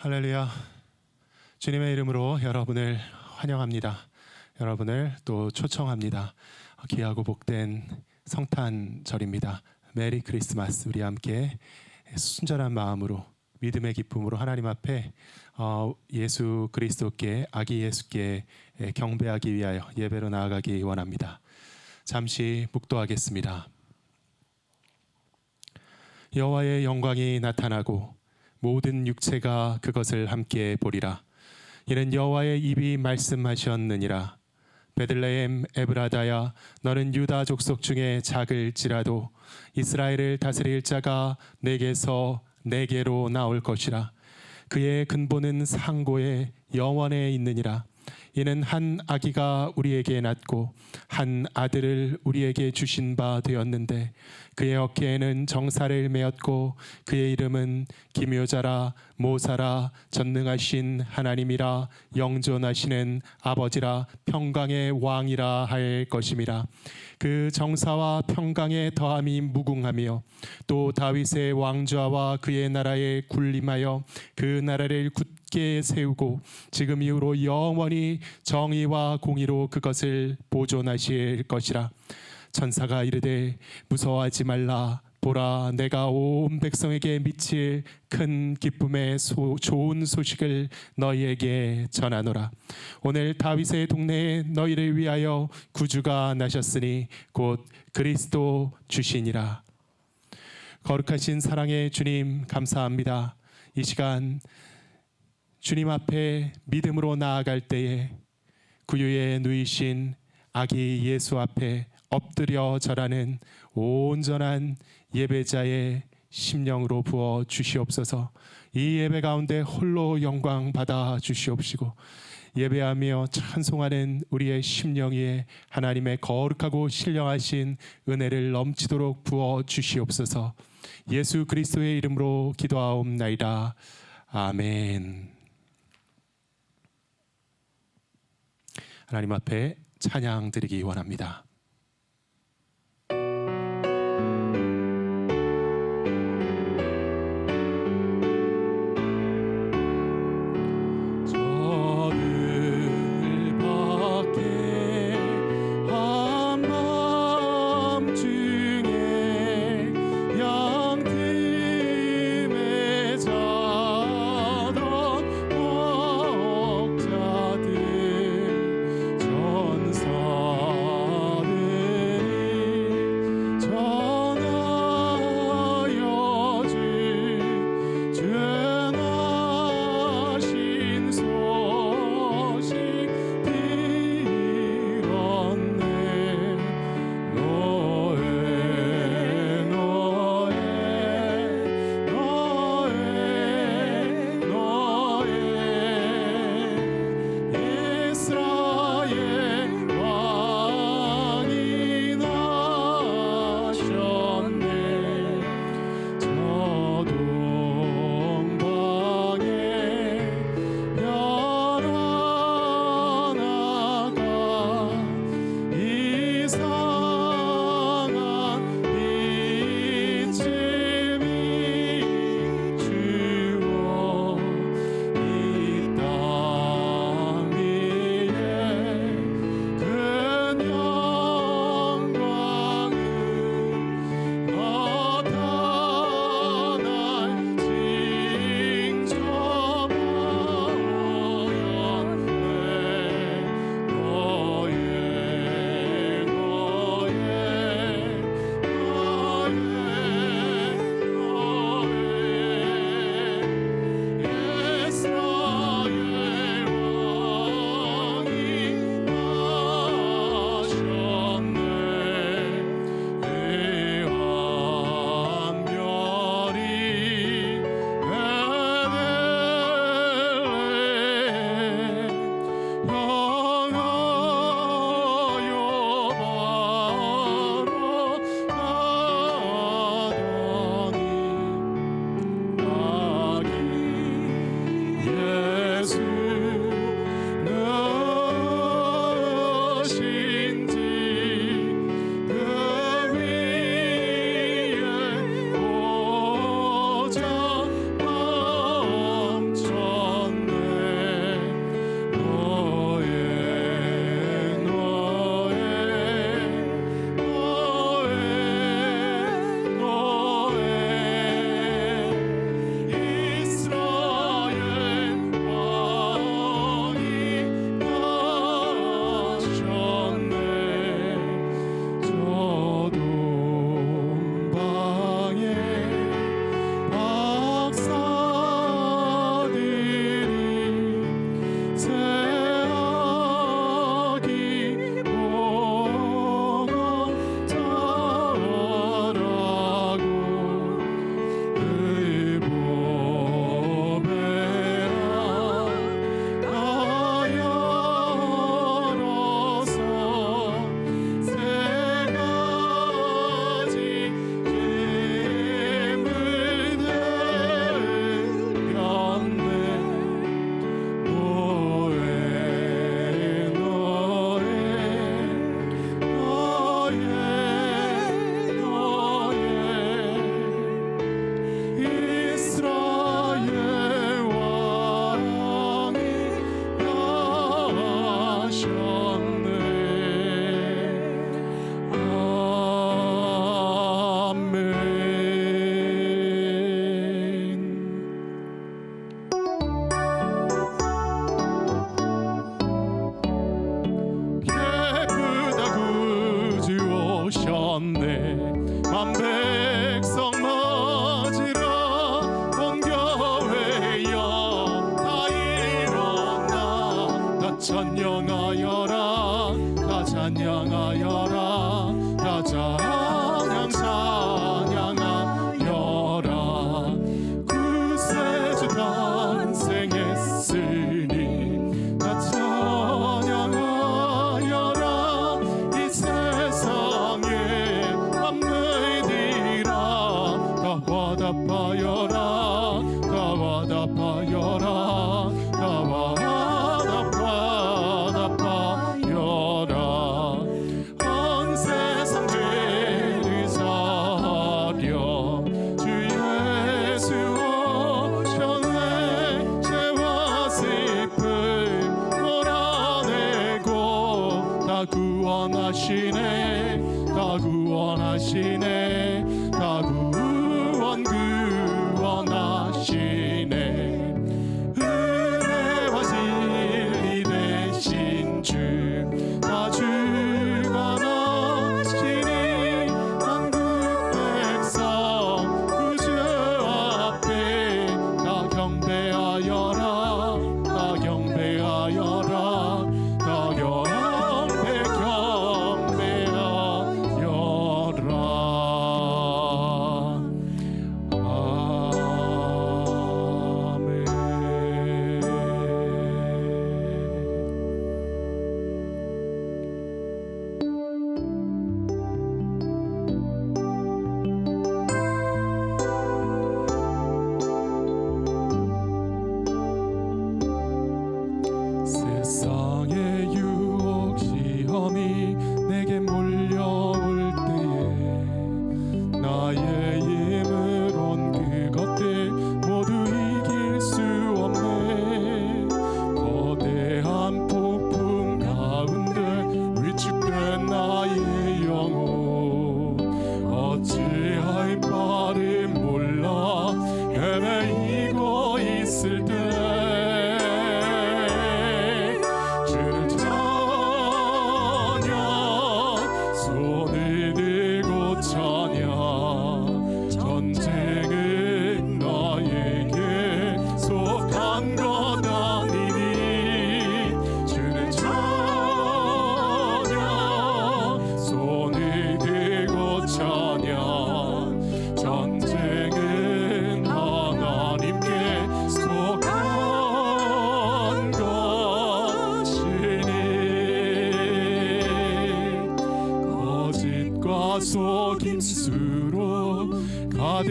할렐루야. 주님의 이름으로 여러분을 환영합니다. 여러분을 또 초청합니다. 귀하고 복된 성탄절입니다. 메리 크리스마스. 우리 함께 순전한 마음으로 믿음의 기쁨으로 하나님 앞에 예수 그리스도께 아기 예수께 경배하기 위하여 예배로 나아가기 원합니다. 잠시 묵도하겠습니다. 여호와의 영광이 나타나고 모든 육체가 그것을 함께 보리라. 이는 여호와의 입이 말씀하셨느니라. 베들레헴 에브라다야, 너는 유다 족속 중에 작을지라도 이스라엘을 다스릴 자가 내게서 내게로 나올 것이라. 그의 근본은 상고에 영원에 있느니라. 이는 한 아기가 우리에게 낳고 한 아들을 우리에게 주신 바 되었는데 그의 어깨에는 정사를 메었고 그의 이름은 기묘자라 모사라 전능하신 하나님이라 영존하시는 아버지라 평강의 왕이라 할 것임이라. 그 정사와 평강의 더함이 무궁하며 또 다윗의 왕좌와 그의 나라에 군림하여 그 나라를 굳게 세우고 지금 이후로 영원히 정의와 공의로 그것을 보존하실 것이라. 천사가 이르되 무서워하지 말라. 보라, 내가 온 백성에게 미칠 큰 기쁨의 좋은 소식을 너희에게 전하노라. 오늘 다윗의 동네에 너희를 위하여 구주가 나셨으니 곧 그리스도 주시니라. 거룩하신 사랑의 주님, 감사합니다. 이 시간 주님 앞에 믿음으로 나아갈 때에 구유에 누이신 아기 예수 앞에 엎드려 절하는 온전한 예배자의 심령으로 부어 주시옵소서. 이 예배 가운데 홀로 영광 받아 주시옵시고 예배하며 찬송하는 우리의 심령 위에 하나님의 거룩하고 신령하신 은혜를 넘치도록 부어 주시옵소서. 예수 그리스도의 이름으로 기도하옵나이다. 아멘. 하나님 앞에 찬양 드리기 원합니다. 전사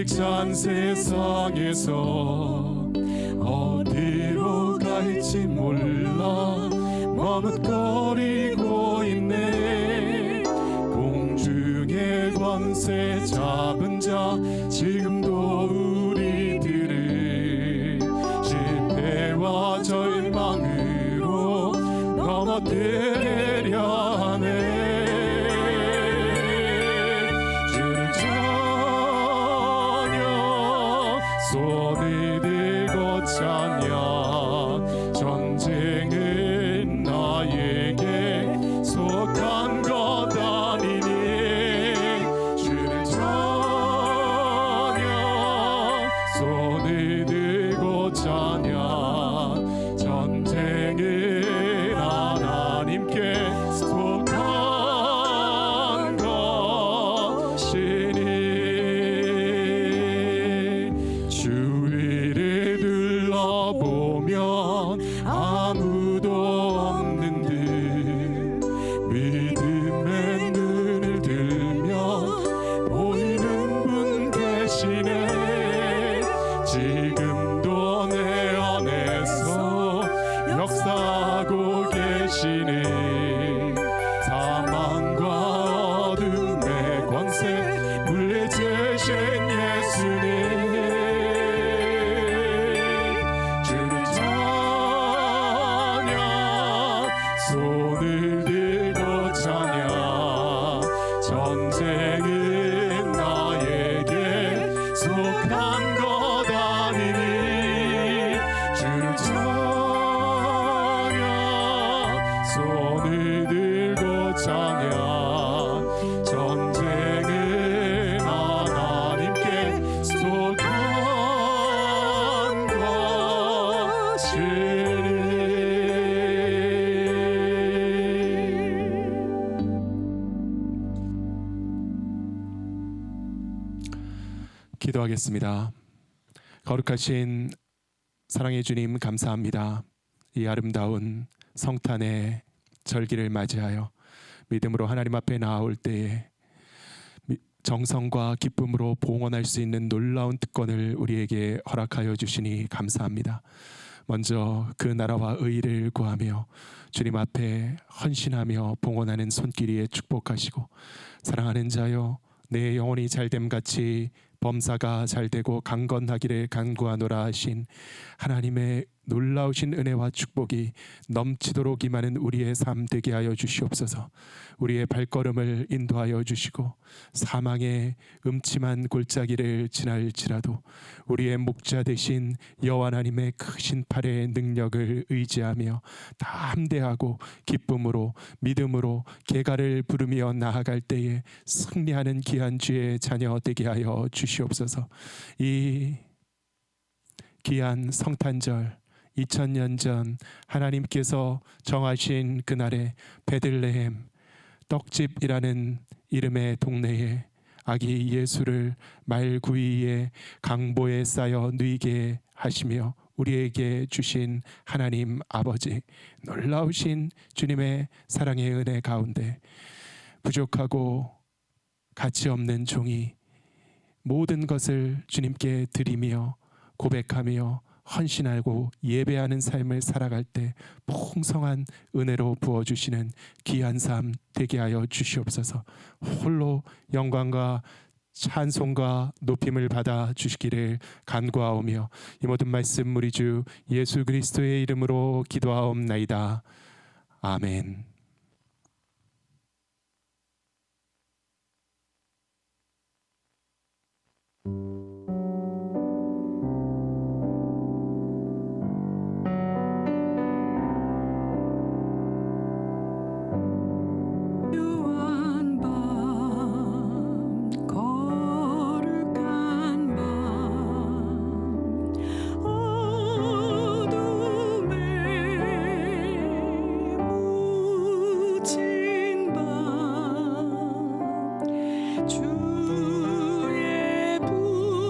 가득 찬 세상에서 어디로 갈지 몰라 머뭇거리고 있네. 공중의 권세 잡은 자 지금도 우리들을 실패와 절망으로 넘어뜨리려 하네. 주를 찬양 손을 들고 찬양. 전쟁은 나에게 속한 것 아니니. 주를 찬양 손을 들고 찬양. 전쟁은 하나님께 속한 것이니. 주위를 둘러보면 아무도 없는 듯 믿음의 눈을 들면 보이는 분 계시네. 지금도 내 안에서 역사하고 계시네. 사망과 어둠의 권세 물리치신 예수님. 주를 찬양 손을 들고 찬양. 전쟁은 나에게 속한 것 아니니. 주를 찬양 손을 들고 찬양. 전쟁은 하나님께 속한 것이니. 기도하겠습니다. 거룩하신 사랑의 주님, 감사합니다. 이 아름다운 성탄의 절기를 맞이하여 믿음으로 하나님 앞에 나아올 때에 정성과 기쁨으로 봉헌할 수 있는 놀라운 특권을 우리에게 허락하여 주시니 감사합니다. 먼저 그 나라와 의를 구하며 주님 앞에 헌신하며 봉헌하는 손길이에 축복하시고, 사랑하는 자여 내 영혼이 잘됨 같이 범사가 잘되고 강건하기를 간구하노라 하신 하나님의 놀라우신 은혜와 축복이 넘치도록 임하는 우리의 삶 되게 하여 주시옵소서. 우리의 발걸음을 인도하여 주시고 사망의 음침한 골짜기를 지날지라도 우리의 목자 되신 여호와 하나님의 크신 팔의 능력을 의지하며 다 함대하고 기쁨으로 믿음으로 개가를 부르며 나아갈 때에 승리하는 귀한 주의 자녀 되게 하여 주시옵소서. 이 귀한 성탄절 2000년 전 하나님께서 정하신 그날에 베들레헴 떡집이라는 이름의 동네에 아기 예수를 말구이에 강보에 쌓여 누이게 하시며 우리에게 주신 하나님 아버지, 놀라우신 주님의 사랑의 은혜 가운데 부족하고 가치 없는 종이 모든 것을 주님께 드리며 고백하며 헌신하고 예배하는 삶을 살아갈 때 풍성한 은혜로 부어주시는 귀한 삶 되게 하여 주시옵소서. 홀로 영광과 찬송과 높임을 받아 주시기를 간구하오며 이 모든 말씀 우리 주 예수 그리스도의 이름으로 기도하옵나이다. 아멘. 주의 부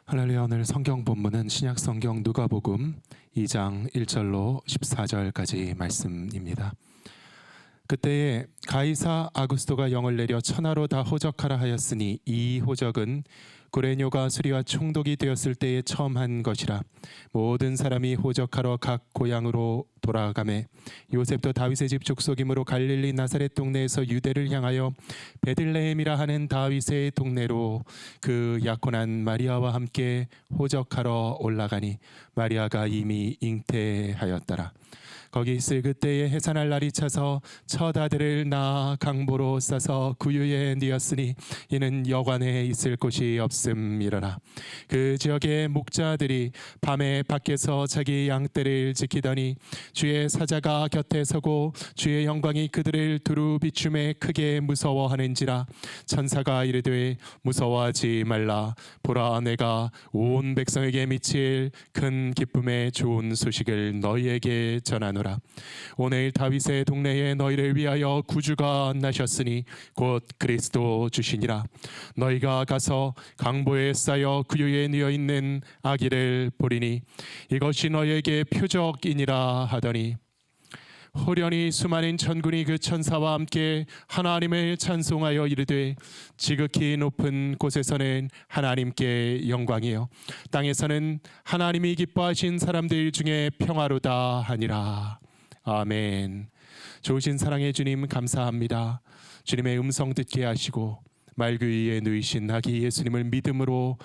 할렐루야. 오늘 성경 본문은 신약 성경 누가복음 2장 1절로 14절까지 말씀입니다. 그때에 가이사 아구스토가 영을 내려 천하로 다 호적하라 하였으니 이 호적은 구레뇨가 수리와 총독이 되었을 때에 처음 한 것이라. 모든 사람이 호적하러 각 고향으로 돌아가매 요셉도 다윗의 집 족속이므로 갈릴리 나사렛 동네에서 유대를 향하여 베들레헴이라 하는 다윗의 동네로 그 약혼한 마리아와 함께 호적하러 올라가니 마리아가 이미 잉태하였더라. 거기 있을 그때에 해산할 날이 차서 첫 아들을 낳아 강보로 싸서 구유에 뉘었으니 이는 여관에 있을 곳이 없음이러라. 그 지역의 목자들이 밤에 밖에서 자기 양떼를 지키더니 주의 사자가 곁에 서고 주의 영광이 그들을 두루 비춤에 크게 무서워하는지라. 천사가 이르되 무서워하지 말라. 보라, 내가 온 백성에게 미칠 큰 기쁨의 좋은 소식을 너희에게 전하노라. 오늘 다윗의 동네에 너희를 위하여 구주가 나셨으니 곧 그리스도 주시니라. 너희가 가서 강보에 쌓여 구유에 뉘어 있는 아기를 보리니 이것이 너희에게 표적이니라 하더니 호련히 수많은 천군이 그 천사와 함께 하나님을 찬송하여 이르되 지극히 높은 곳에서는 하나님께 영광이요 땅에서는 하나님이 기뻐하신 사람들 중에 평화로다 하니라. 아멘. 좋으신 사랑의 주님 감사합니다. 주님의 음성 듣게 하시고 말그 위에 누이신 아기 예수님을 믿음으로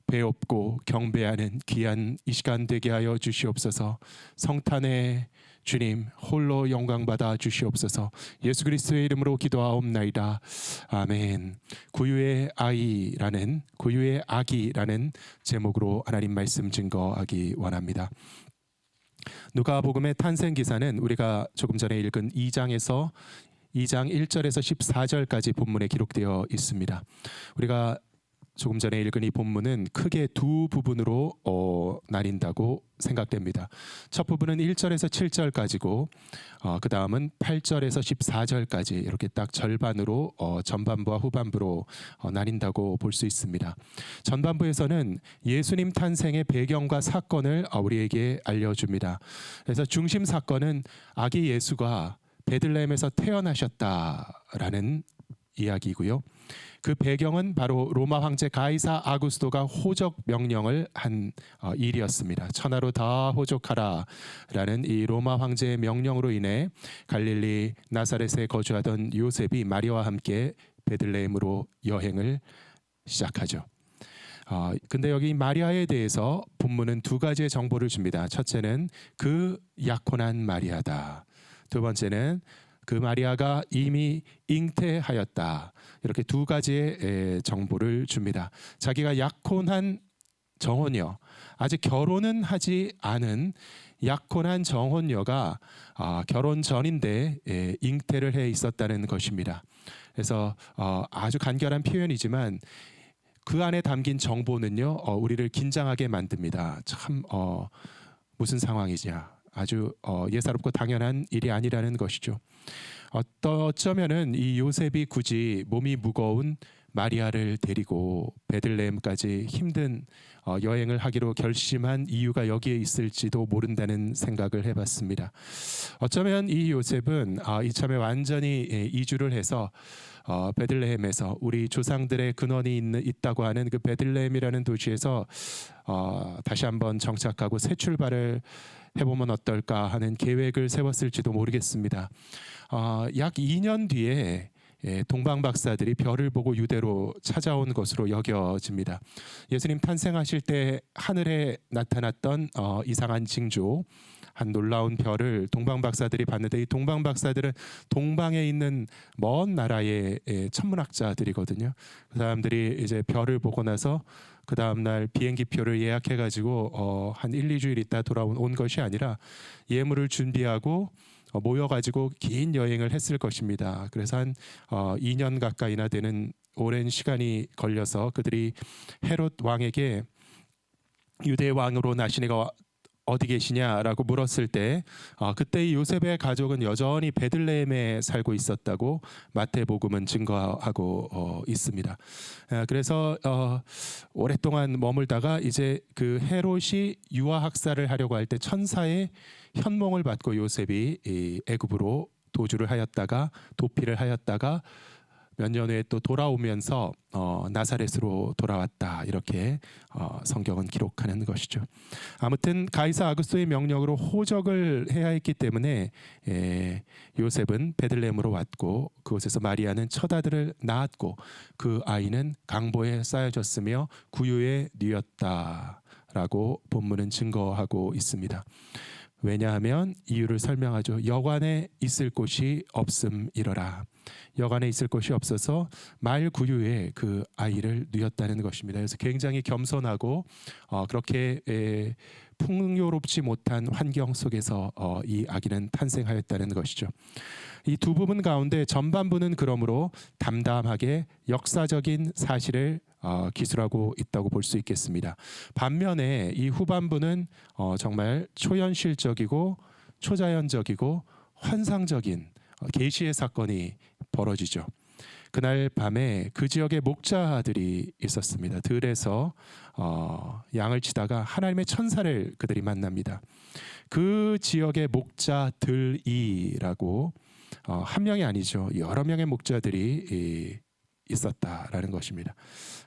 배웁고 경배하는 귀한 이 시간 되게 하여 주시옵소서. 성탄의 주님 홀로 영광 받아 주시옵소서. 예수 그리스도의 이름으로 기도하옵나이다. 아멘. 구유의 아기라는 제목으로 하나님 말씀 증거하기 원합니다. 누가복음의 탄생 기사는 우리가 조금 전에 읽은 2장 1절에서 14절까지 본문에 기록되어 있습니다. 우리가 조금 전에 읽은 이 본문은 크게 두 부분으로 나뉜다고 생각됩니다. 첫 부분은 1절에서 7절까지고 그 다음은 8절에서 14절까지 이렇게 딱 절반으로 전반부와 후반부로 나뉜다고 볼 수 있습니다. 전반부에서는 예수님 탄생의 배경과 사건을 우리에게 알려줍니다. 그래서 중심 사건은 아기 예수가 베들레헴에서 태어나셨다라는 이야기고요. 그 배경은 바로 로마 황제 가이사 아구스토가 호적 명령을 한 일이었습니다. 천하로 다 호적하라 라는 이 로마 황제의 명령으로 인해 갈릴리 나사렛에 거주하던 요셉이 마리아와 함께 베들레헴으로 여행을 시작하죠. 근데 여기 마리아에 대해서 본문은 두 가지의 정보를 줍니다. 첫째는 그 약혼한 마리아다. 두 번째는 그 마리아가 이미 잉태하였다. 이렇게 두 가지의 정보를 줍니다. 자기가 약혼한 정혼녀, 아직 결혼은 하지 않은 약혼한 정혼녀가 결혼 전인데 잉태를 해 있었다는 것입니다. 그래서 아주 간결한 표현이지만 그 안에 담긴 정보는요, 우리를 긴장하게 만듭니다. 참 무슨 상황이냐. 아주 예사롭고 당연한 일이 아니라는 것이죠. 어쩌면은 이 요셉이 굳이 몸이 무거운 마리아를 데리고 베들레헴까지 힘든 여행을 하기로 결심한 이유가 여기에 있을지도 모른다는 생각을 해봤습니다. 어쩌면 이 요셉은 이참에 완전히 이주를 해서 베들레헴에서 우리 조상들의 근원이 있다고 하는 그 베들레헴이라는 도시에서 다시 한번 정착하고 새 출발을 해보면 어떨까 하는 계획을 세웠을지도 모르겠습니다. 약 2년 뒤에 동방 박사들이 별을 보고 유대로 찾아온 것으로 여겨집니다. 예수님 탄생하실 때 하늘에 나타났던 이상한 징조, 한 놀라운 별을 동방 박사들이 봤는데 이 동방 박사들은 동방에 있는 먼 나라의 천문학자들이거든요. 그 사람들이 이제 별을 보고 나서 그 다음 날 비행기 표를 예약해가지고 한 1, 2주일 있다 돌아온 것이 아니라 예물을 준비하고 모여가지고 긴 여행을 했을 것입니다. 그래서 한 2년 가까이나 되는 오랜 시간이 걸려서 그들이 헤롯 왕에게 유대 왕으로 나시니가 어디 계시냐라고 물었을 때 그때 이 요셉의 가족은 여전히 베들레헴에 살고 있었다고 마태복음은 증거하고 있습니다. 그래서 오랫동안 머물다가 이제 그 헤롯이 유아 학살을 하려고 할 때 천사의 현몽을 받고 요셉이 이 애굽으로 도주를 하였다가 도피를 하였다가 몇 년 후에 또 돌아오면서 나사렛으로 돌아왔다, 이렇게 성경은 기록하는 것이죠. 아무튼 가이사 아구스토의 명령으로 호적을 해야 했기 때문에 요셉은 베들레헴으로 왔고 그곳에서 마리아는 첫 아들을 낳았고 그 아이는 강보에 쌓여졌으며 구유에 뉘었다라고 본문은 증거하고 있습니다. 왜냐하면 이유를 설명하죠. 여관에 있을 곳이 없음이러라. 여관에 있을 곳이 없어서 말 구유에 그 아이를 뉘었다는 것입니다. 그래서 굉장히 겸손하고 그렇게 풍요롭지 못한 환경 속에서 이 아기는 탄생하였다는 것이죠. 이 두 부분 가운데 전반부는 그러므로 담담하게 역사적인 사실을 기술하고 있다고 볼 수 있겠습니다. 반면에 이 후반부는 정말 초현실적이고 초자연적이고 환상적인 계시의 사건이 벌어지죠. 그날 밤에 그 지역에 목자들이 있었습니다. 들에서 양을 치다가 하나님의 천사를 그들이 만납니다. 그 지역의 목자들이라고 한 명이 아니죠. 여러 명의 목자들이 있었다라는 것입니다.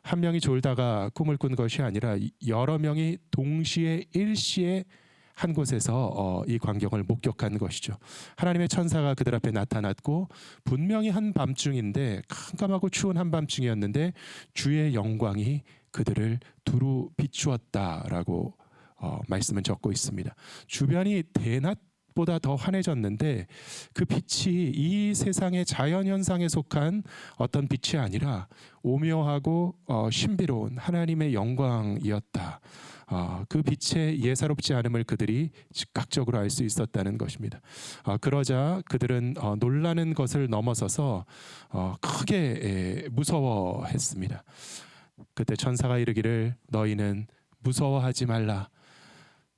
한 명이 졸다가 꿈을 꾼 것이 아니라 여러 명이 동시에 일시에 한 곳에서 이 광경을 목격한 것이죠. 하나님의 천사가 그들 앞에 나타났고 분명히 한밤중인데 캄캄하고 추운 한밤중이었는데 주의 영광이 그들을 두루 비추었다라고 말씀은 적고 있습니다. 주변이 대낮보다 더 환해졌는데 그 빛이 이 세상의 자연현상에 속한 어떤 빛이 아니라 오묘하고 신비로운 하나님의 영광이었다. 그 빛의 예사롭지 않음을 그들이 즉각적으로 알 수 있었다는 것입니다. 그러자 그들은 놀라는 것을 넘어서서 크게 무서워했습니다. 그때 천사가 이르기를 너희는 무서워하지 말라.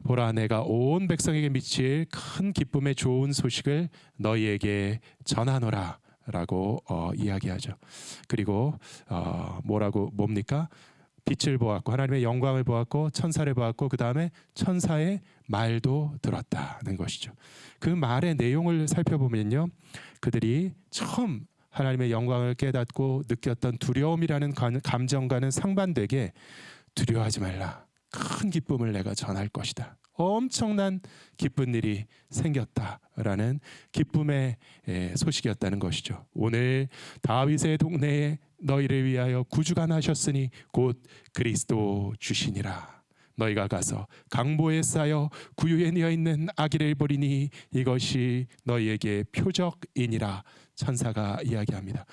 보라, 내가 온 백성에게 미칠 큰 기쁨의 좋은 소식을 너희에게 전하노라 라고 이야기하죠. 그리고 뭡니까? 빛을 보았고 하나님의 영광을 보았고 천사를 보았고 그 다음에 천사의 말도 들었다는 것이죠. 그 말의 내용을 살펴보면요, 그들이 처음 하나님의 영광을 깨닫고 느꼈던 두려움이라는 감정과는 상반되게 두려워하지 말라. 큰 기쁨을 내가 전할 것이다. 엄청난 기쁜 일이 생겼다라는 기쁨의 소식이었다는 것이죠. 오늘 다윗의 동네에 너희를 위하여 구주가 나셨으니 곧 그리스도 주시니라. 너희가 가서 강보에 쌓여 구유에 뉘어 있는 아기를 보리니 이것이 너희에게 표적이니라. 천사가 이야기합니다.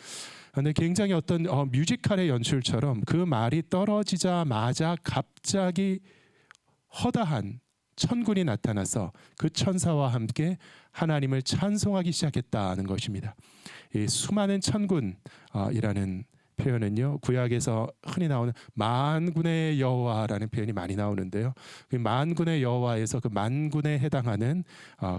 근데 굉장히 어떤 뮤지컬의 연출처럼 그 말이 떨어지자마자 갑자기 허다한 천군이 나타나서 그 천사와 함께 하나님을 찬송하기 시작했다는 것입니다. 이 수많은 천군이라는 표현은요, 구약에서 흔히 나오는 만군의 여호와라는 표현이 많이 나오는데요, 그 만군의 여호와에서 그 만군에 해당하는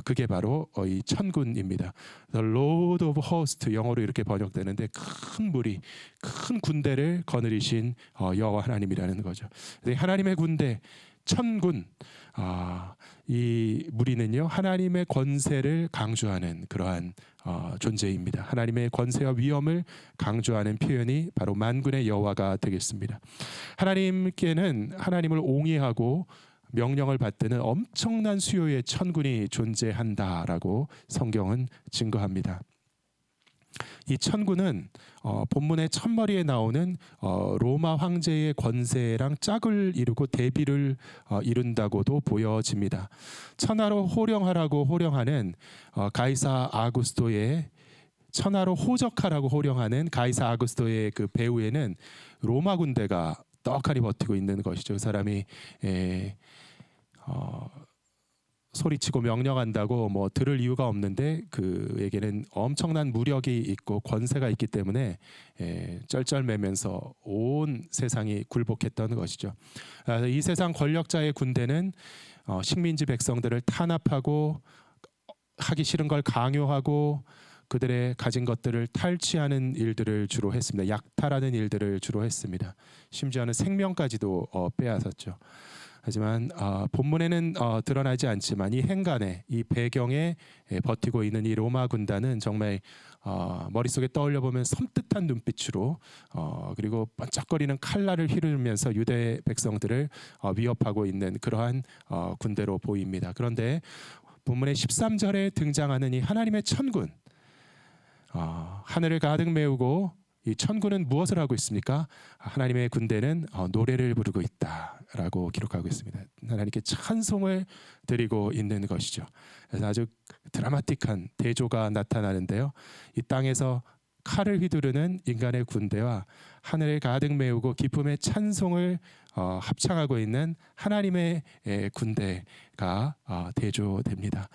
그게 바로 이 천군입니다. The Lord of Hosts, 영어로 이렇게 번역되는데 큰 무리, 큰 군대를 거느리신 여호와 하나님이라는 거죠. 하나님의 군대 천군, 이 무리는요 하나님의 권세를 강조하는 그러한 존재입니다. 하나님의 권세와 위엄을 강조하는 표현이 바로 만군의 여호와가 되겠습니다. 하나님께는 하나님을 옹이하고 명령을 받드는 엄청난 수요의 천군이 존재한다라고 성경은 증거합니다. 이 천군은 본문의 첫머리에 나오는 로마 황제의 권세랑 짝을 이루고 대비를 이룬다고도 보여집니다. 천하로 호령하라고 호령하는 가이사 아구스토의 천하로 호적하라고 호령하는 가이사 아구스토의 그 배후에는 로마 군대가 떡하니 버티고 있는 것이죠. 그 사람이 소리치고 명령한다고 뭐 들을 이유가 없는데 그에게는 엄청난 무력이 있고 권세가 있기 때문에 쩔쩔매면서 온 세상이 굴복했던 것이죠. 이 세상 권력자의 군대는 식민지 백성들을 탄압하고 하기 싫은 걸 강요하고 그들의 가진 것들을 탈취하는 일들을 주로 했습니다. 약탈하는 일들을 주로 했습니다. 심지어는 생명까지도 빼앗았죠. 하지만 본문에는 드러나지 않지만 이 행간에, 이 배경에 버티고 있는 이 로마 군단은 정말 머릿속에 떠올려 보면 섬뜩한 눈빛으로 그리고 반짝거리는 칼날을 휘두르면서 유대 백성들을 위협하고 있는 그러한 군대로 보입니다. 그런데 본문의 13절에 등장하는 이 하나님의 천군, 하늘을 가득 메우고 이 천군은 무엇을 하고 있습니까? 하나님의 군대는 노래를 부르고 있다라고 기록하고 있습니다. 하나님께 찬송을 드리고 있는 것이죠. 그래서 아주 드라마틱한 대조가 나타나는데요. 이 땅에서 칼을 휘두르는 인간의 군대와 하늘을 가득 메우고 기쁨의 찬송을 합창하고 있는 하나님의 군대가 대조됩니다.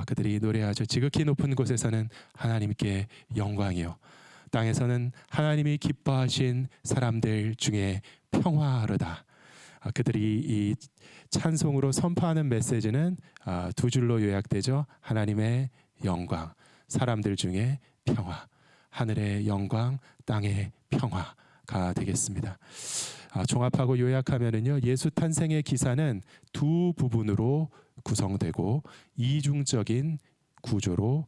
그들이 노래하죠. 지극히 높은 곳에서는 하나님께 영광이요, 땅에서는 하나님이 기뻐하신 사람들 중에 평화로다. 그들이 이 찬송으로 선포하는 메시지는 두 줄로 요약되죠. 하나님의 영광, 사람들 중에 평화. 하늘의 영광, 땅의 평화가 되겠습니다. 종합하고 요약하면은요, 예수 탄생의 기사는 두 부분으로 구성되고 이중적인 구조로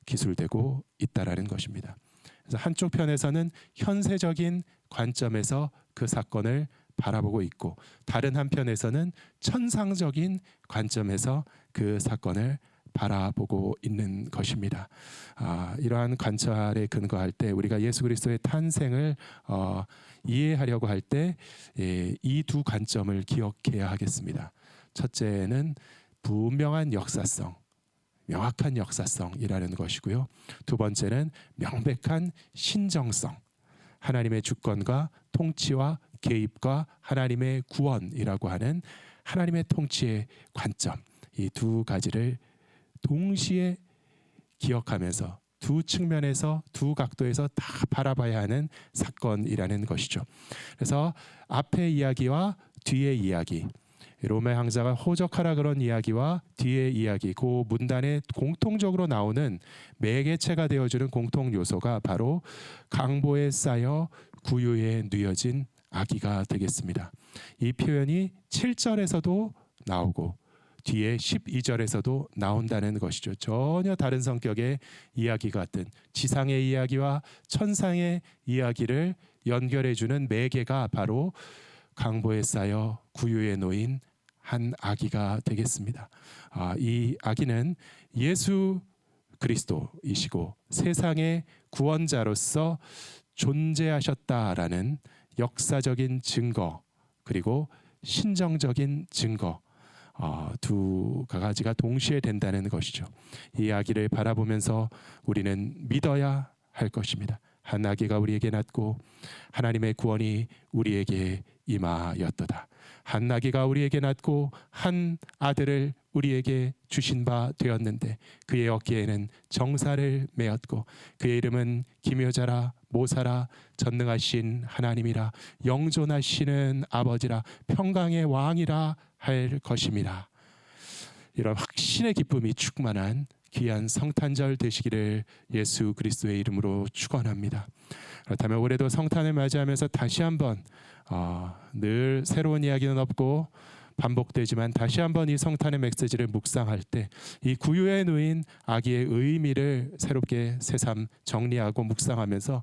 기술되고 있다라는 것입니다. 그래서 한쪽 편에서는 현세적인 관점에서 그 사건을 바라보고 있고, 다른 한편에서는 천상적인 관점에서 그 사건을 바라보고 있는 것입니다. 이러한 관찰에 근거할 때 우리가 예수 그리스도의 탄생을 이해하려고 할 때 이 두 관점을 기억해야 하겠습니다. 첫째는 분명한 역사성, 명확한 역사성이라는 것이고요. 두 번째는 명백한 신정성, 하나님의 주권과 통치와 개입과 하나님의 구원이라고 하는 하나님의 통치의 관점, 이 두 가지를 동시에 기억하면서 두 측면에서 두 각도에서 다 바라봐야 하는 사건이라는 것이죠. 그래서 앞의 이야기와 뒤의 이야기, 로마 황자가 호적하라 그런 이야기와 뒤의 이야기, 그 문단에 공통적으로 나오는 매개체가 되어주는 공통 요소가 바로 강보에 쌓여 구유에 뉘어진 아기가 되겠습니다. 이 표현이 7절에서도 나오고 뒤에 12절에서도 나온다는 것이죠. 전혀 다른 성격의 이야기 같은 지상의 이야기와 천상의 이야기를 연결해주는 매개가 바로 강보에 쌓여 구유에 놓인 한 아기가 되겠습니다. 이 아기는 예수 그리스도이시고 세상의 구원자로서 존재하셨다라는 역사적인 증거, 그리고 신정적인 증거, 두 가지가 동시에 된다는 것이죠. 이 아기를 바라보면서 우리는 믿어야 할 것입니다. 한 아기가 우리에게 낳고 하나님의 구원이 우리에게 임하였도다. 한 아기가 우리에게 낳고 한 아들을 우리에게 주신 바 되었는데 그의 어깨에는 정사를 메었고 그의 이름은 기묘자라 모사라 전능하신 하나님이라 영존하시는 아버지라 평강의 왕이라 할 것임이라. 이런 확신의 기쁨이 충만한 귀한 성탄절 되시기를 예수 그리스도의 이름으로 축원합니다. 그렇다면 올해도 성탄을 맞이하면서 다시 한번 늘 새로운 이야기는 없고 반복되지만 다시 한번 이 성탄의 메시지를 묵상할 때 이 구유에 놓인 아기의 의미를 새롭게 새삼 정리하고 묵상하면서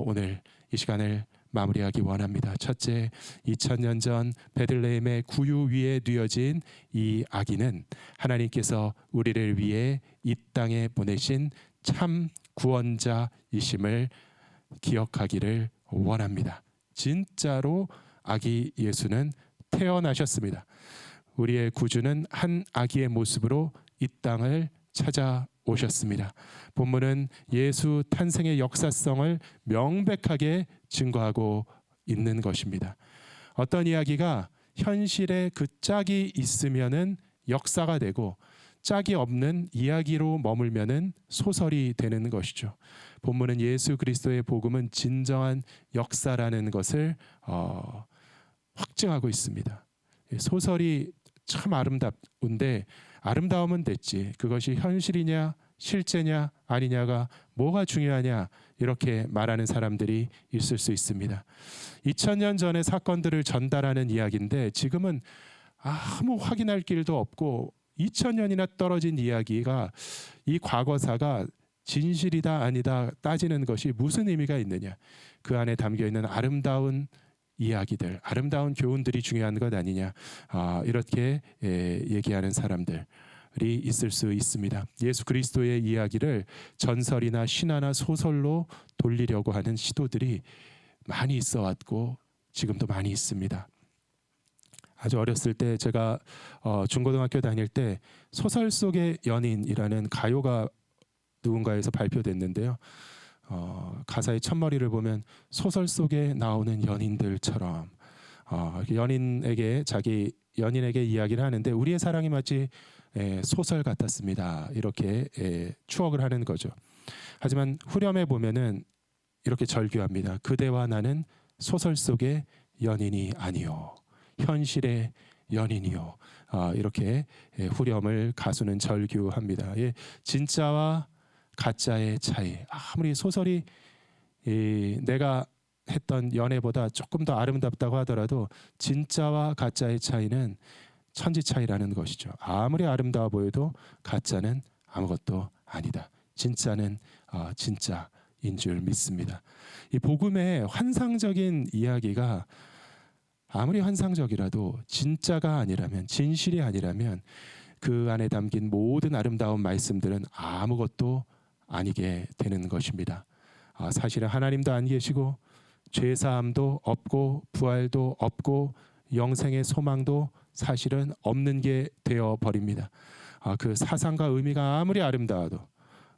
오늘 이 시간을 마무리하기 원합니다. 첫째, 2000년 전 베들레헴의 구유 위에 뉘어진 이 아기는 하나님께서 우리를 위해 이 땅에 보내신 참 구원자이심을 기억하기를 원합니다. 진짜로 아기 예수는 태어나셨습니다. 우리의 구주는 한 아기의 모습으로 이 땅을 찾아오셨습니다. 본문은 예수 탄생의 역사성을 명백하게 증거하고 있는 것입니다. 어떤 이야기가 현실에 그 짝이 있으면은 역사가 되고 짝이 없는 이야기로 머물면은 소설이 되는 것이죠. 본문은 예수 그리스도의 복음은 진정한 역사라는 것을 확증하고 있습니다. 소설이 참 아름다운데 아름다움은 됐지 그것이 현실이냐 실제냐 아니냐가 뭐가 중요하냐 이렇게 말하는 사람들이 있을 수 있습니다. 2000년 전의 사건들을 전달하는 이야기인데 지금은 아무 확인할 길도 없고 2000년이나 떨어진 이야기가 이 과거사가 진실이다 아니다 따지는 것이 무슨 의미가 있느냐. 그 안에 담겨있는 아름다운 이야기들, 아름다운 교훈들이 중요한 것 아니냐. 이렇게 얘기하는 사람들이 있을 수 있습니다. 예수 그리스도의 이야기를 전설이나 신화나 소설로 돌리려고 하는 시도들이 많이 있어 왔고 지금도 많이 있습니다. 아주 어렸을 때 제가 중고등학교 다닐 때 소설 속의 연인이라는 가요가 누군가에서 발표됐는데요. 가사의 첫머리를 보면 소설 속에 나오는 연인들처럼 자기 연인에게 이야기를 하는데 우리의 사랑이 마치 소설 같았습니다. 이렇게 추억을 하는 거죠. 하지만 후렴에 보면은 이렇게 절규합니다. 그대와 나는 소설 속의 연인이 아니요. 현실의 연인이요. 이렇게 후렴을 가수는 절규합니다. 진짜와 가짜의 차이. 아무리 소설이 내가 했던 연애보다 조금 더 아름답다고 하더라도 진짜와 가짜의 차이는 천지 차이라는 것이죠. 아무리 아름다워 보여도 가짜는 아무것도 아니다. 진짜는 진짜인 줄 믿습니다. 이 복음의 환상적인 이야기가 아무리 환상적이라도 진짜가 아니라면 진실이 아니라면 그 안에 담긴 모든 아름다운 말씀들은 아무것도 아니게 되는 것입니다. 사실은 하나님도 안 계시고 죄사함도 없고 부활도 없고 영생의 소망도 사실은 없는 게 되어 버립니다. 그 사상과 의미가 아무리 아름다워도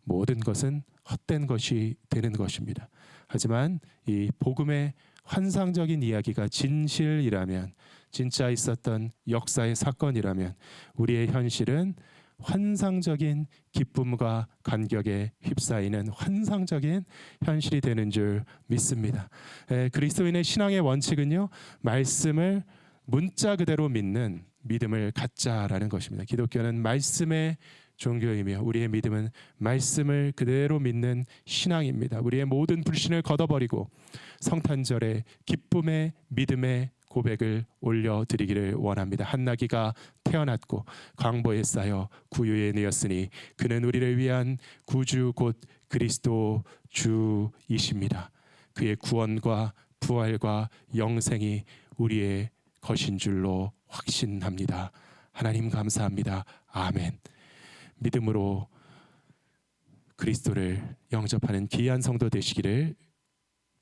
모든 것은 헛된 것이 되는 것입니다. 하지만 이 복음의 환상적인 이야기가 진실이라면 진짜 있었던 역사의 사건이라면 우리의 현실은 환상적인 기쁨과 감격에 휩싸이는 환상적인 현실이 되는 줄 믿습니다. 그리스도인의 신앙의 원칙은요, 말씀을 문자 그대로 믿는 믿음을 갖자라는 것입니다. 기독교는 말씀의 종교이며 우리의 믿음은 말씀을 그대로 믿는 신앙입니다. 우리의 모든 불신을 걷어버리고 성탄절에 기쁨의 믿음의 고백을 올려드리기를 원합니다. 한나기가 태어났고 광보에 쌓여 구유에 내었으니 그는 우리를 위한 구주 곧 그리스도 주이십니다. 그의 구원과 부활과 영생이 우리의 것인 줄로 확신합니다. 하나님 감사합니다. 아멘. 믿음으로 그리스도를 영접하는 귀한 성도 되시기를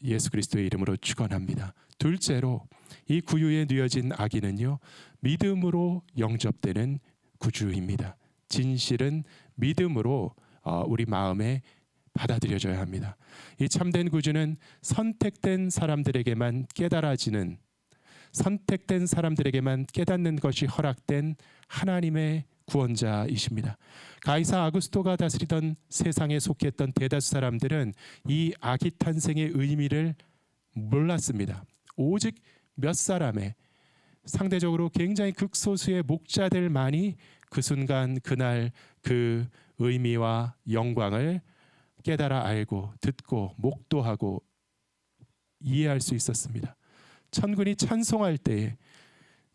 예수 그리스도의 이름으로 축원합니다. 둘째로 이 구유에 누여진 아기는요, 믿음으로 영접되는 구주입니다. 진실은 믿음으로 우리 마음에 받아들여져야 합니다. 이 참된 구주는 선택된 사람들에게만 깨달아지는, 선택된 사람들에게만 깨닫는 것이 허락된 하나님의 구원자이십니다. 가이사 아구스토가 다스리던 세상에 속했던 대다수 사람들은 이 아기 탄생의 의미를 몰랐습니다. 오직 몇 사람의 상대적으로 굉장히 극소수의 목자들만이 그 순간 그날 그 의미와 영광을 깨달아 알고 듣고 목도하고 이해할 수 있었습니다. 천군이 찬송할 때에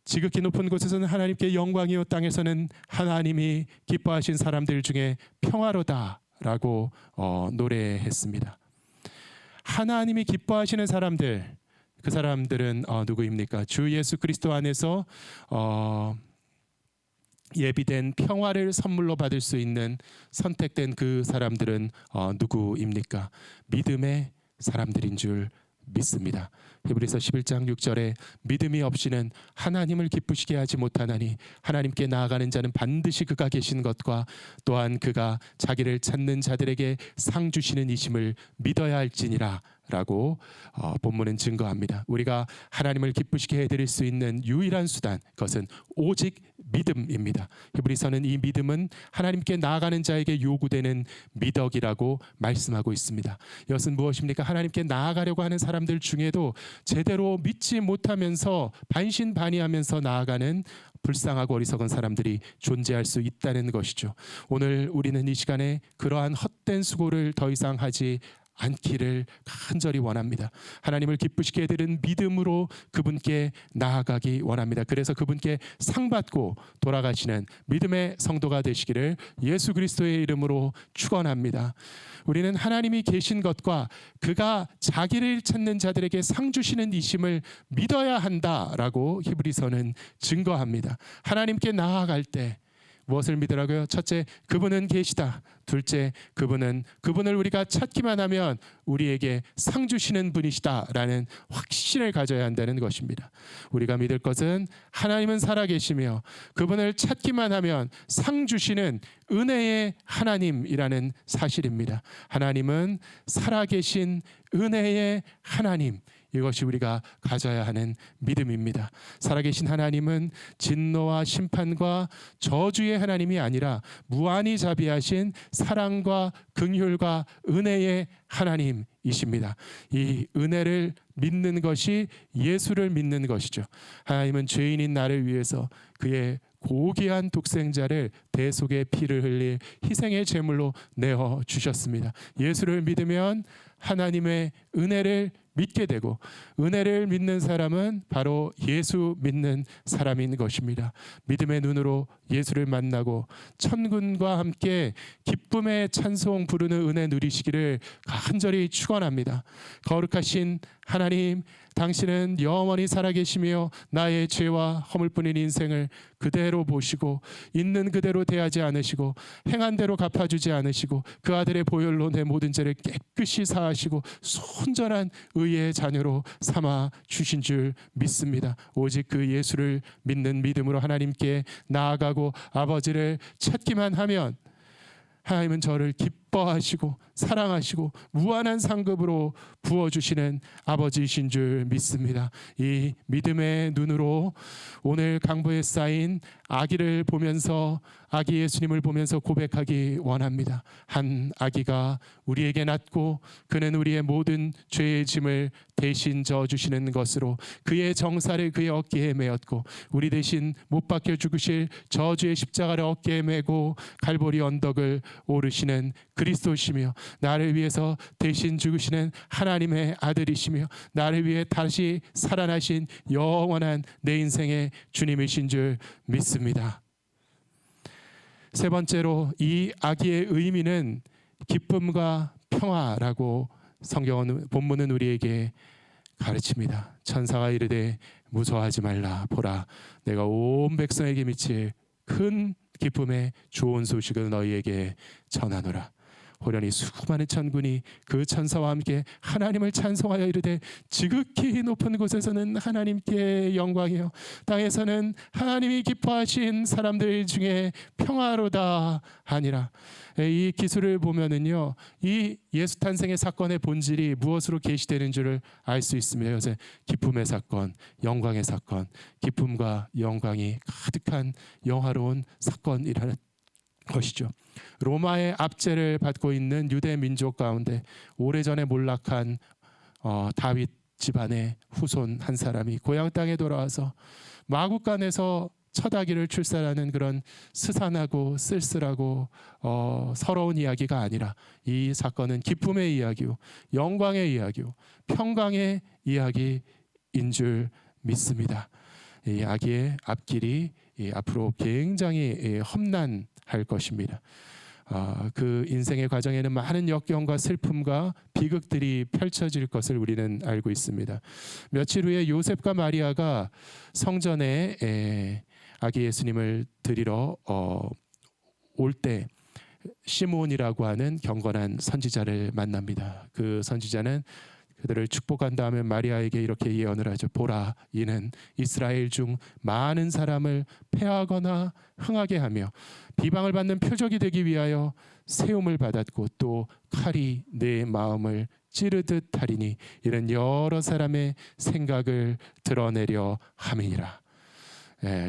지극히 높은 곳에서는 하나님께 영광이요 땅에서는 하나님이 기뻐하신 사람들 중에 평화로다라고 노래했습니다. 하나님이 기뻐하시는 사람들, 그 사람들은 누구입니까? 주 예수 그리스도 안에서 예비된 평화를 선물로 받을 수 있는 선택된 그 사람들은 누구입니까? 믿음의 사람들인 줄 믿습니다. 히브리서 11장 6절에 믿음이 없이는 하나님을 기쁘시게 하지 못하나니 하나님께 나아가는 자는 반드시 그가 계신 것과 또한 그가 자기를 찾는 자들에게 상 주시는 이심을 믿어야 할지니라 라고 본문은 증거합니다. 우리가 하나님을 기쁘시게 해드릴 수 있는 유일한 수단, 그것은 오직 믿음입니다. 히브리서는 이 믿음은 하나님께 나아가는 자에게 요구되는 미덕이라고 말씀하고 있습니다. 이것은 무엇입니까? 하나님께 나아가려고 하는 사람들 중에도 제대로 믿지 못하면서 반신반의하면서 나아가는 불쌍하고 어리석은 사람들이 존재할 수 있다는 것이죠. 오늘 우리는 이 시간에 그러한 헛된 수고를 더 이상 하지 않기를 간절히 원합니다. 하나님을 기쁘시게 해드리는 믿음으로 그분께 나아가기 원합니다. 그래서 그분께 상받고 돌아가시는 믿음의 성도가 되시기를 예수 그리스도의 이름으로 축원합니다. 우리는 하나님이 계신 것과 그가 자기를 찾는 자들에게 상 주시는 이심을 믿어야 한다라고 히브리서는 증거합니다. 하나님께 나아갈 때 무엇을 믿으라고요? 첫째, 그분은 계시다. 둘째, 그분을 우리가 찾기만 하면 우리에게 상 주시는 분이시다라는 확신을 가져야 한다는 것입니다. 우리가 믿을 것은 하나님은 살아계시며 그분을 찾기만 하면 상 주시는 은혜의 하나님이라는 사실입니다. 하나님은 살아계신 은혜의 하나님, 이것이 우리가 가져야 하는 믿음입니다. 살아계신 하나님은 진노와 심판과 저주의 하나님이 아니라 무한히 자비하신 사랑과 긍휼과 은혜의 하나님이십니다. 이 은혜를 믿는 것이 예수를 믿는 것이죠. 하나님은 죄인인 나를 위해서 그의 고귀한 독생자를 대속의 피를 흘릴 희생의 제물로 내어 주셨습니다. 예수를 믿으면 하나님의 은혜를 믿게 되고, 은혜를 믿는 사람은 바로 예수 믿는 사람인 것입니다. 믿음의 눈으로 예수를 만나고 천군과 함께 기쁨의 찬송 부르는 은혜 누리시기를 간절히 축원합니다. 거룩하신 하나님, 당신은 영원히 살아계시며 나의 죄와 허물뿐인 인생을 그대로 보시고 있는 그대로 대하지 않으시고 행한 대로 갚아주지 않으시고 그 아들의 보혈로 내 모든 죄를 깨끗이 사하시고 순전한 의의 자녀로 삼아 주신 줄 믿습니다. 오직 그 예수를 믿는 믿음으로 하나님께 나아가고 아버지를 찾기만 하면 하나님은 저를 기뻐하시고 사랑하시고 무한한 상급으로 부어주시는 아버지이신 줄 믿습니다. 이 믿음의 눈으로 오늘 강보에 쌓인 아기를 보면서, 아기 예수님을 보면서 고백하기 원합니다. 한 아기가 우리에게 낳고 그는 우리의 모든 죄의 짐을 대신 져주시는 것으로 그의 정사를 그의 어깨에 메었고 우리 대신 못 박혀 죽으실 저주의 십자가를 어깨에 메고 갈보리 언덕을 오르시는 그리스도시며 나를 위해서 대신 죽으시는 하나님의 아들이시며 나를 위해 다시 살아나신 영원한 내 인생의 주님이신 줄 믿습니다. 세 번째로 이 아기의 의미는 기쁨과 평화라고 성경은 본문은 우리에게 가르칩니다. 천사가 이르되 무서워하지 말라. 보라, 내가 온 백성에게 미칠 큰 기쁨의 좋은 소식을 너희에게 전하노라. 호련히 수많은 천군이 그 천사와 함께 하나님을 찬송하여 이르되 지극히 높은 곳에서는 하나님께 영광이요 땅에서는 하나님이 기뻐하신 사람들 중에 평화로다 하니라. 이 기술을 보면은요, 이 예수 탄생의 사건의 본질이 무엇으로 계시되는 줄을 알 수 있습니다. 그래서 기쁨의 사건, 영광의 사건, 기쁨과 영광이 가득한 영화로운 사건이라는 것이죠. 로마의 압제를 받고 있는 유대 민족 가운데 오래전에 몰락한 다윗 집안의 후손 한 사람이 고향 땅에 돌아와서 마구간에서 첫 아기를 출산하는 그런 스산하고 쓸쓸하고 서러운 이야기가 아니라 이 사건은 기쁨의 이야기요, 영광의 이야기요, 평강의 이야기인 줄 믿습니다. 이 아기의 앞길이 앞으로 굉장히 험난할 것입니다. 그 인생의 과정에는 많은 역경과 슬픔과 비극들이 펼쳐질 것을 우리는 알고 있습니다. 며칠 후에 요셉과 마리아가 성전에 아기 예수님을 드리러 올 때 시므온이라고 하는 경건한 선지자를 만납니다. 그 선지자는 그들을 축복한 다음에 마리아에게 이렇게 예언을 하죠. 보라, 이는 이스라엘 중 많은 사람을 패하거나 흥하게 하며 비방을 받는 표적이 되기 위하여 세움을 받았고 또 칼이 내 마음을 찌르듯 하리니 이런 여러 사람의 생각을 드러내려 함이니라.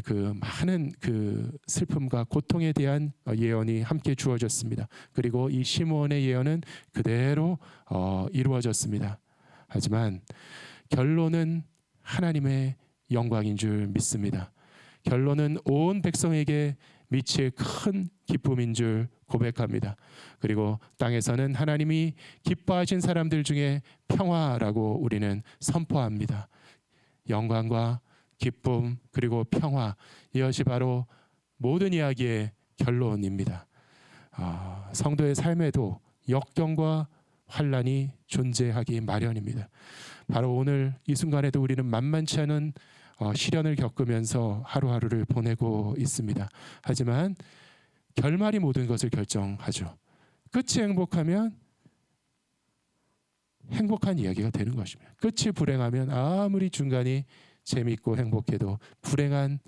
그 많은 그 슬픔과 고통에 대한 예언이 함께 주어졌습니다. 그리고 이 시므온의 예언은 그대로 이루어졌습니다. 하지만 결론은 하나님의 영광인 줄 믿습니다. 결론은 온 백성에게 미칠 큰 기쁨인 줄 고백합니다. 그리고 땅에서는 하나님이 기뻐하신 사람들 중에 평화라고 우리는 선포합니다. 영광과 기쁨 그리고 평화, 이것이 바로 모든 이야기의 결론입니다. 성도의 삶에도 역경과 환란이 존재하기 마련입니다. 바로 오늘 이 순간에도 우리는 만만치 않은 시련을 겪으면서 하루하루를 보내고 있습니다. 하지만 결말이 모든 것을 결정하죠. 끝이 행복하면 행복한 이야기가 되는 것입니다. 끝이 불행하면 아무리 중간이 재미있고 행복해도 불행한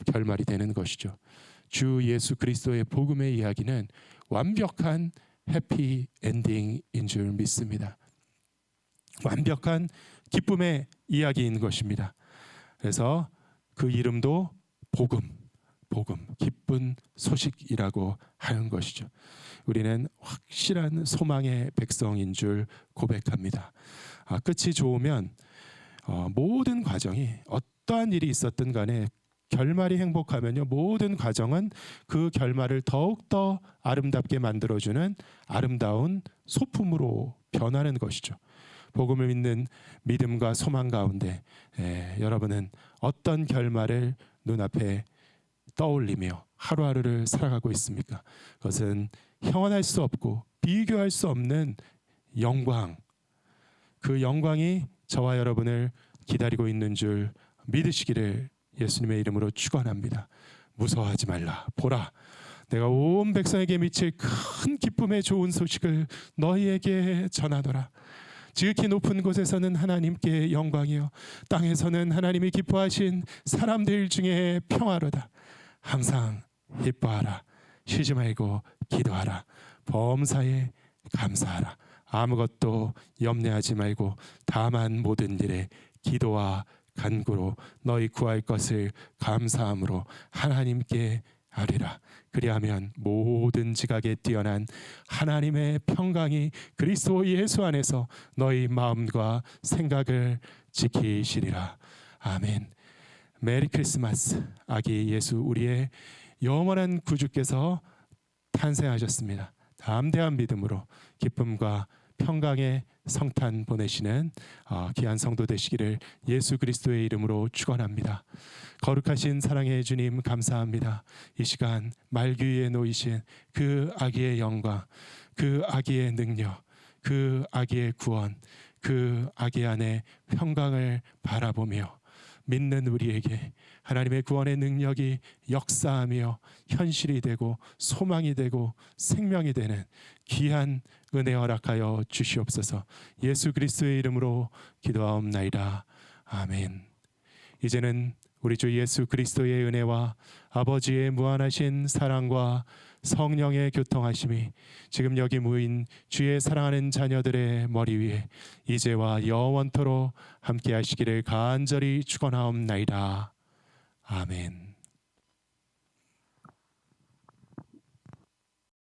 결말이 되는 것이죠. 주 예수 그리스도의 복음의 이야기는 완벽한 해피 엔딩인 줄 믿습니다. 완벽한 기쁨의 이야기인 것입니다. 그래서 그 이름도 복음, 기쁜 소식이라고 하는 것이죠. 우리는 확실한 소망의 백성인 줄 고백합니다. 끝이 좋으면 모든 과정이 어떠한 일이 있었든 간에 결말이 행복하면요, 모든 과정은 그 결말을 더욱더 아름답게 만들어주는 아름다운 소품으로 변하는 것이죠. 복음을 믿는 믿음과 소망 가운데 여러분은 어떤 결말을 눈앞에 떠올리며 하루하루를 살아가고 있습니까? 그것은 형언할 수 없고 비교할 수 없는 영광, 그 영광이 저와 여러분을 기다리고 있는 줄 믿으시기를 예수님의 이름으로 축원합니다. 무서워하지 말라. 보라, 내가 온 백성에게 미칠 큰 기쁨의 좋은 소식을 너희에게 전하노라. 지극히 높은 곳에서는 하나님께 영광이요, 땅에서는 하나님이 기뻐하신 사람들 중에 평화로다. 항상 기뻐하라. 쉬지 말고 기도하라. 범사에 감사하라. 아무것도 염려하지 말고 다만 모든 일에 기도와 간구로 너희 구할 것을 감사함으로 하나님께 아뢰라. 그리하면 모든 지각에 뛰어난 하나님의 평강이 그리스도 예수 안에서 너희 마음과 생각을 지키시리라. 아멘. 메리 크리스마스. 아기 예수 우리의 영원한 구주께서 탄생하셨습니다. 담대한 믿음으로 기쁨과 평강의 성탄 보내시는 귀한 성도 되시기를 예수 그리스도의 이름으로 축원합니다. 거룩하신 사랑의 주님 감사합니다. 이 시간 말귀 위에 놓이신 그 아기의 영광, 그 아기의 능력, 그 아기의 구원, 그 아기 안의 평강을 바라보며 믿는 우리에게 하나님의 구원의 능력이 역사하며 현실이 되고 소망이 되고 생명이 되는 귀한 은혜 허락하여 주시옵소서. 예수 그리스도의 이름으로 기도하옵나이다. 아멘. 이제는 우리 주 예수 그리스도의 은혜와 아버지의 무한하신 사랑과 성령의 교통하심이 지금 여기 모인 주의 사랑하는 자녀들의 머리 위에 이제와 영원토록 함께 하시기를 간절히 축원하옵나이다. 아멘.